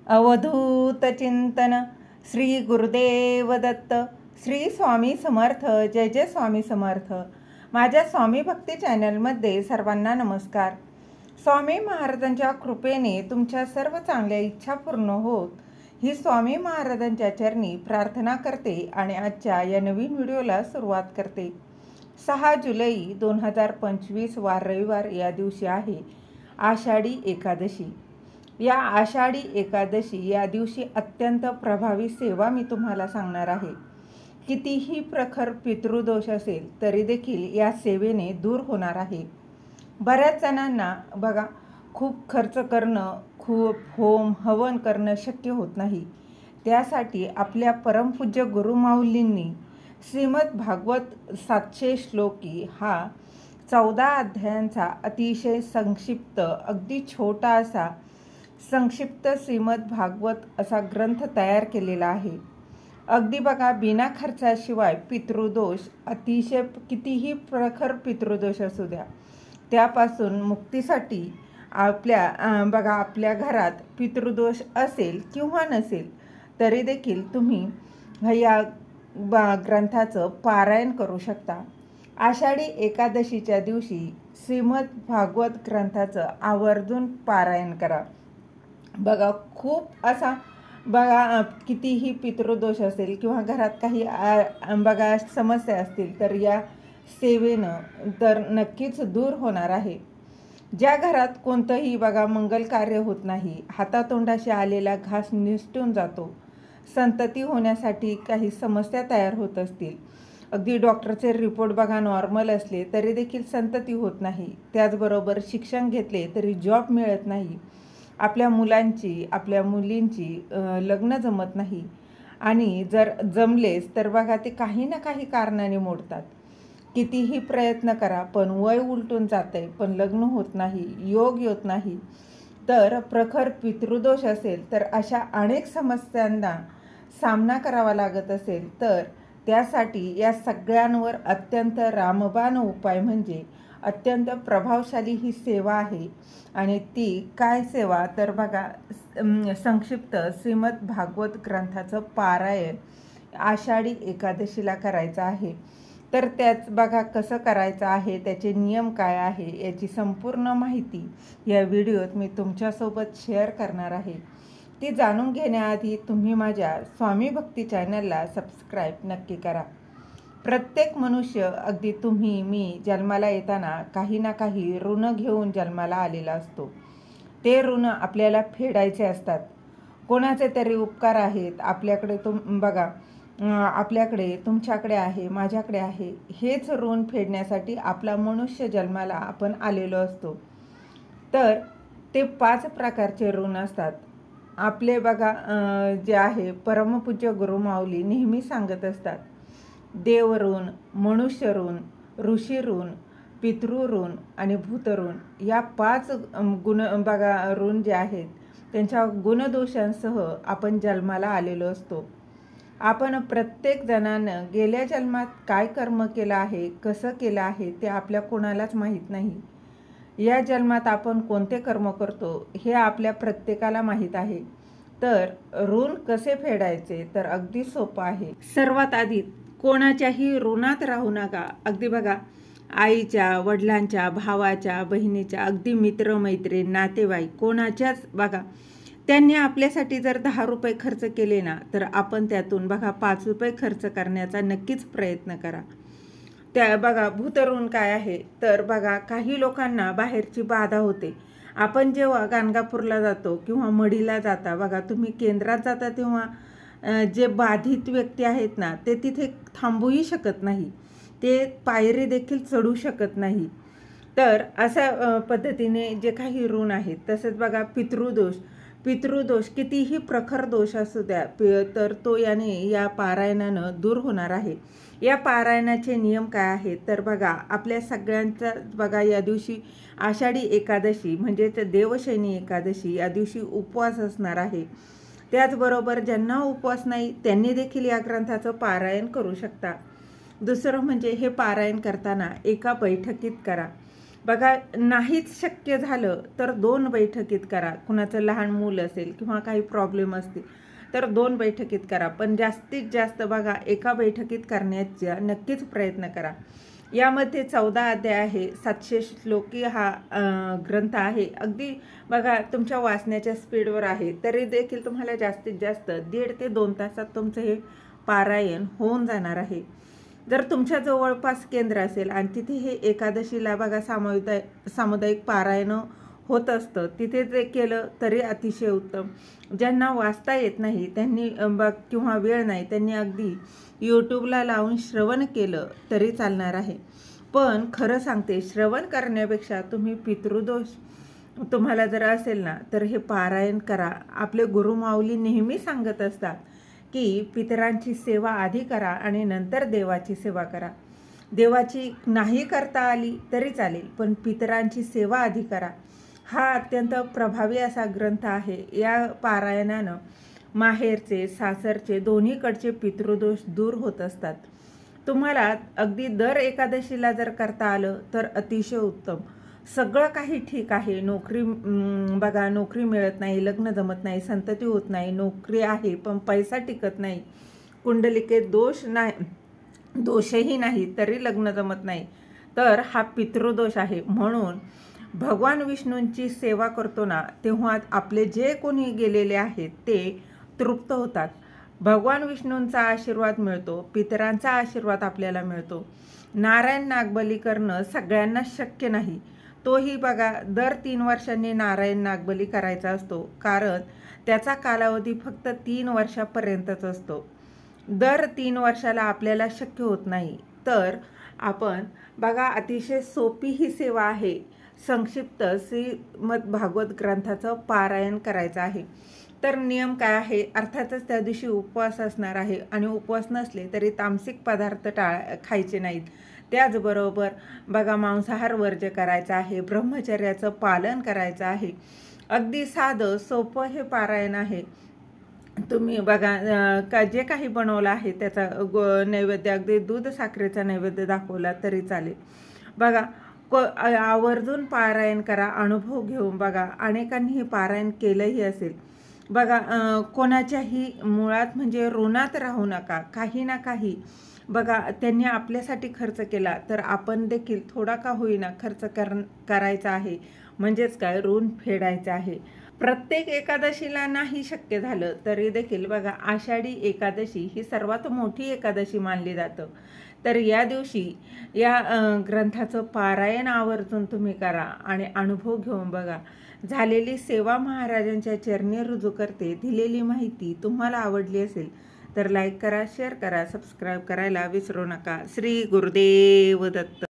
अवधूत चिंतन श्री गुरुदेव दत्त. श्री स्वामी समर्थ. जय जय स्वामी समर्थ. माझ्या स्वामी भक्ती चॅनलमध्ये सर्वांना नमस्कार. स्वामी महाराजांच्या कृपेने तुमच्या सर्व चांगल्या इच्छा पूर्ण होत ही स्वामी महाराजांच्या चरणी प्रार्थना करते आणि आजच्या या नवीन व्हिडिओला सुरुवात करते. 6 जुलै 2025 वार रविवार या दिवशी आहे आषाढी एकादशी. या आषाढी एकादशी या दिवशी अत्यंत प्रभावी सेवा मी तुम्हाला सांगणार आहे. कितीही प्रखर पितृदोष असेल तरी देखील या सेवेने दूर होणार आहे. बऱ्याच जणांना बघा खूप खर्च करणं, खूप होम हवन करणं शक्य होत नाही. त्यासाठी आपल्या परमपूज्य गुरुमाऊलींनी श्रीमद भागवत 700 श्लोकी हा 14 अध्यायांचा अतिशय संक्षिप्त, अगदी छोटा असा संक्षिप्त श्रीमद भागवत असा ग्रंथ तयार केलेला आहे. अगदी बघा बिना खर्चाशिवाय पितृदोष, अतिशय कितीही प्रखर पितृदोष असू द्या, त्यापासून मुक्तीसाठी आपल्या घरात पितृदोष असेल किंवा नसेल तरी देखील तुम्ही या ग्रंथाचं पारायण करू शकता. आषाढी एकादशीच्या दिवशी श्रीमद भागवत ग्रंथाचं आवर्जून पारायण करा. बघा खूप असा कितीही पितृदोष असेल किंवा घरात काही समस्या असतील तर या सेवेनं तर नक्कीच दूर होणार आहे. ज्या घरात कोणतंही मंगल कार्य होत नाही, हातातोंडाशी आलेला घास निसटून जातो, संतती होण्यासाठी काही समस्या तयार होत असतील, अगदी डॉक्टरचे रिपोर्ट नॉर्मल असले तरी देखील संतती होत नाही, त्याचबरोबर शिक्षण घेतले तरी जॉब मिळत नाही, आपल्या मुलांची आपल्या मुलींची लग्न जमत नाही आणि जर जमलेच तर ते काही ना काही कारणाने मोडतात. कितीही प्रयत्न करा पण वय उलटून जाते, पण लग्न होत नाही, योग येत नाही, तर प्रखर पितृदोष असेल तर अशा अनेक समस्यांना सामना करावा लागत असेल तर त्यासाठी या सगळ्यांवर अत्यंत रामबाण उपाय म्हणजे अत्यंत प्रभावशाली ही सेवा आहे. आणि ती काय सेवा तर संक्षिप्त श्रीमद भागवत ग्रंथाचं पारायण आषाढी एकादशीला करायचं आहे. तर त्याच कसं करायचं आहे, त्याचे नियम काय आहे याची संपूर्ण माहिती या व्हिडिओत मी तुमच्यासोबत शेअर करणार आहे. ती जाणून घेण्याआधी तुम्ही माझ्या स्वामी भक्ती चॅनलला सबस्क्राईब नक्की करा. प्रत्येक मनुष्य, अगदी तुम्ही मी जन्माला येताना काही ना काही ऋण घेऊन जन्माला आलेला असतो. ते ऋण आपल्याला फेडायचे असतात. कोणाचे तरी उपकार आहेत आपल्याकडे, आपल्याकडे, तुमच्याकडे आहे, माझ्याकडे आहे. हेच ऋण फेडण्यासाठी आपला मनुष्य जन्माला आपण आलेलो असतो. तर ते 5 प्रकारचे ऋण असतात. आपले जे आहे परमपूज्य गुरुमाऊली नेहमी सांगत असतात, देव ऋण, मनुष्य ऋण, ऋषी ऋण, पितृ ऋण आणि भूत ऋण. या 5 ऋण जे आहेत त्यांच्या गुणदोषांसह आपण जन्माला आलेलो असतो. आपण प्रत्येक जणानं गेल्या जन्मात काय कर्म केलं आहे, कसं केलं आहे ते आपल्या कोणालाच माहीत नाही. या जन्मात आपण कोणते कर्म करतो हे आपल्या प्रत्येकाला माहीत आहे. तर ऋण कसे फेडायचे तर अगदी सोपं आहे. सर्वात आधी कोणाच्याही ऋणात राहू नका. अगदी आईच्या, वडिलांच्या, भावाच्या, बहिणीच्या, अगदी मित्रमैत्रीण, नातेवाईक कोणाच्याच त्यांनी आपल्यासाठी जर 10 रुपये खर्च केले ना तर आपण त्यातून 5 रुपये खर्च करण्याचा नक्कीच प्रयत्न करा. त्या भूतऋण काय आहे तर काही लोकांना बाहेरची बाधा होते. आपण जेव्हा गाणगापूरला जातो किंवा मढीला जाता, तुम्ही केंद्रात जाता तेव्हा जे बाधित व्यक्ती आहेत ना ते तिथे थांबूही शकत नाही, ते पायरी देखील चढू शकत नाही. तर अशा पद्धतीने जे काही ऋण आहेत. तसेच पितृदोष कितीही प्रखर दोष असू द्या तर तो या पारायणानं दूर होणार आहे. या पारायणाचे नियम काय आहेत तर आपल्या सगळ्यांचा या दिवशी आषाढी एकादशी म्हणजेच देवशयनी एकादशी या दिवशी उपवास असणार आहे. त्याचबरोबर ज्यांना उपवास नाही त्यांनी देखील या ग्रंथाचं पारायण करू शकता. दुसरं म्हणजे हे पारायण करताना एका बैठकीत करा. बघा, नाहीच शक्य झालं तर 2 बैठकीत करा. कुणाचं लहान मूल असेल किंवा काही प्रॉब्लेम असतील तर 2 बैठकीत करा. पण जास्तीत जास्त बघा एका बैठकीत करण्याचा नक्कीच प्रयत्न करा. यामध्ये 14 अध्याय आहे, 700 श्लोकी हा ग्रंथ आहे. अगदी बघा तुमच्या वाचण्याच्या स्पीडवर आहे, तरी देखील तुम्हाला जास्तीत जास्त 1.5 ते 2 तासात तुमचं हे पारायण होऊन जाणार आहे. जर तुमच्या जवळपास केंद्र असेल आणि तिथे हे एकादशीला बघा सामुदायिक पारायण होत असतं, तिथे ते केलं तरी अतिशय उत्तम. ज्यांना वाचता येत नाही त्यांनी किंवा वेळ नाही त्यांनी अगदी यूट्यूबला लावून श्रवण केलं तरी चालणार आहे. पण खरं सांगते, श्रवण करण्यापेक्षा तुम्ही पितृदोष तुम्हाला जर असेल ना तर हे पारायण करा. आपले गुरुमाऊली नेहमी सांगत असतात की पितरांची सेवा आधी करा आणि नंतर देवाची सेवा करा. देवाची नाही करता आली तरी चालेल, पण पितरांची सेवा आधी करा. हा अत्यंत प्रभावी असा ग्रंथ आहे. या पारायणानं माहेरचे सासरचे दोन्हीकडचे पितृदोष दूर होत असतात. तुम्हाला अगदी दर एकादशीला जर करता आलं तर अतिशय उत्तम. सगळं काही ठीक आहे. बघा, नोकरी मिळत नाही, लग्न जमत नाही, संतती होत नाही, नोकरी आहे पण पैसा टिकत नाही, कुंडलिकेत दोषही नाही तरी लग्न जमत नाही, तर हा पितृदोष आहे. म्हणून भगवान विष्णूंची सेवा करतो ना तेव्हा आपले जे कोणी गेलेले आहेत ते तृप्त होतात. भगवान विष्णूंचा आशीर्वाद मिळतो, पितरांचा आशीर्वाद आपल्याला मिळतो. नारायण नागबली करणं सगळ्यांना शक्य नाही. तोही बघा दर 3 वर्षांनी नारायण नागबली करायचा असतो, कारण त्याचा कालावधी फक्त 3 वर्षापर्यंतच असतो. दर 3 वर्षाला आपल्याला शक्य होत नाही, तर आपण बघा अतिशय सोपी ही सेवा आहे. संक्षिप्त श्रीमद भागवत ग्रंथाचं पारायण करायचं आहे. तर नियम काय आहे? अर्थातच त्या दिवशी उपवास असणार आहे आणि उपवास नसले तरी तामसिक पदार्थ खायचे नाहीत. त्याचबरोबर बघा मांसाहार वर्ज्य करायचा आहे, ब्रह्मचर्याचं पालन करायचं आहे. अगदी साधं सोपं हे पारायण आहे. तुम्ही बघा जे काही बनवलं आहे त्याचा नैवेद्य अगदी दूध साखरेचा नैवेद्य दाखवला तरी चालेल. बघा आवर्जून पारायण करा, अनुभव घेऊन बघा. अनेकांनी हे पारायण केलंही असेल. बघा कोणाच्याही मुळात म्हणजे ऋणात राहू नका. काही ना काही बघा त्यांनी आपल्यासाठी खर्च केला तर आपण देखील थोडा का होईना खर्च करायचा आहे. म्हणजेच काय, ऋण फेडायचं आहे. प्रत्येक एकादशीला नाही शक्य झालं तरी देखील बघा आषाढी एकादशी ही सर्वात मोठी एकादशी मानली जातं. तर या दिवशी या ग्रंथाचं पारायण आवर्जून तुम्ही करा आणि अनुभव घेऊन बघा. झालेली सेवा महाराजांच्या चरणी रुजू करते. दिलेली माहिती तुम्हाला आवडली असेल तर लाईक करा, शेअर करा, सबस्क्राईब करायला विसरू नका. श्री गुरुदेव दत्त.